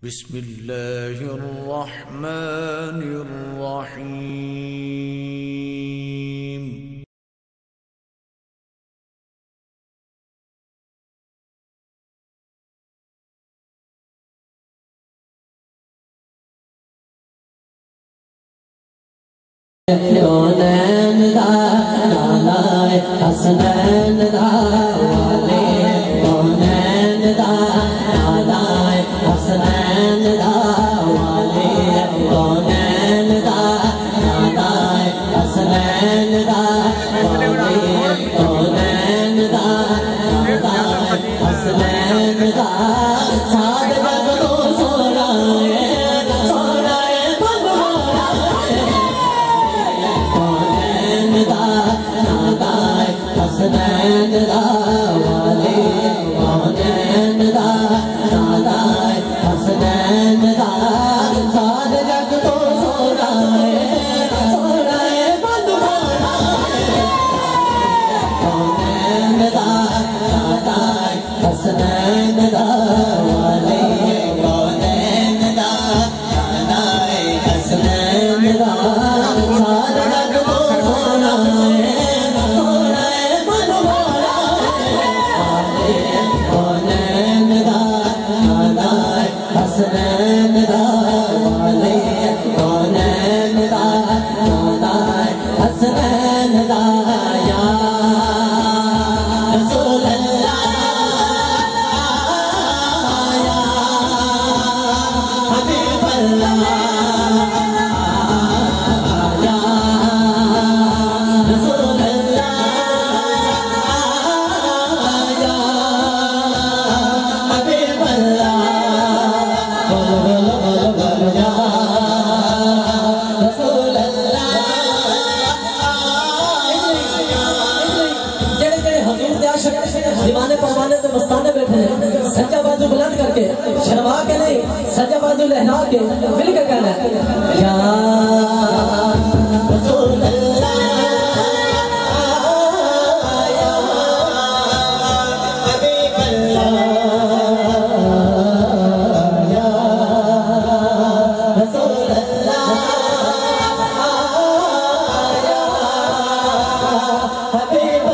बिस्मिल्लाहिर्रहमानिर्रहीम। कौनैन दा नालाए हसनैन दा वाले, कौनैन दा नालाए हसनैन दा वाले, कौनैन दा नालाए हसनैन दा वाले, कौनैन दा नालाए हसनैन दा साद जगतो सोराए सोराए बनवाए, हसनैन दा वाले, कौनैन दा नालाए हसनैन दा साद जग तो सोराए सोराए बनवाए, कौनैन दा नालाए हसनैन दा वाले, कौनैन दा नालाए हसनैन दा साद जग तो सोराए हसनैन दा वाले, कौनैन दा नालाए हसनैन दा या रसूल अल्लाह या हबीब अल्लाह या रसूल अल्लाह या हबीब अल्लाह दीवाने परवाने तो मस्ताने बैठे हैं, सज्जा बाजू बुलंद करके शर्मा के नहीं सज्जा बाजू लहरा के मिलकर कहना है या रसूल अल्लाह या हबीब अल्लाह या रसूल अल्लाह या हबीब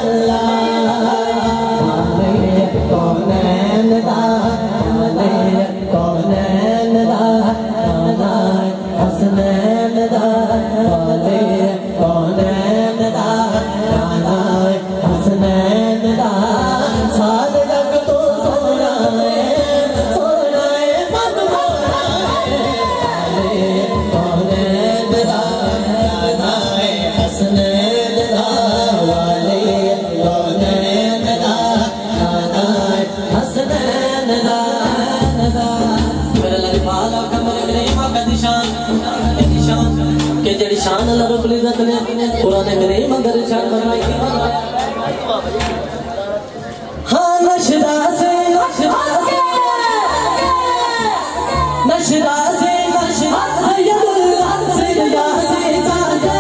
अल्लाह कौनैन दा वाले, कौनैन दा नालाए हसनैन दा वाले, कौनैन दा नालाए हसनैन दा साद जग तो सोराए सोराए बनवाए, कौनैन दा नालाए हसनैन दा वाले, कौनैन दा हसनैन दा मेरे लरिफाला का मेरे करीमा का निशान के जड़ी शान अल्लाह रब्बुल इज्जत ने कुरान करीम अंदर इरशाद फरमाई हाँ नशदा से नशदा से नशदा से नशदा सैयदुल्लाह सैयदा से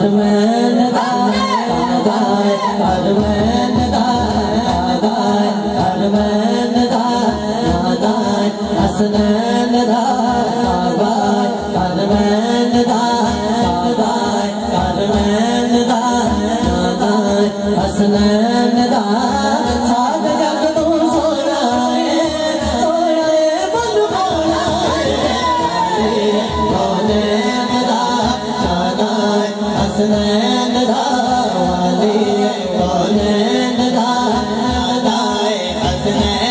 अरमान दा दाए अरमान दा दाए अरमान दा दाए हसनैन दा दाए अरमान दा दाए अरमान दा दाए हसनैन दा साथ जग तू सोना है मन खोना है कौनैन दा दाए हसनैन दा वाली कौनैन दा दाए हसनैन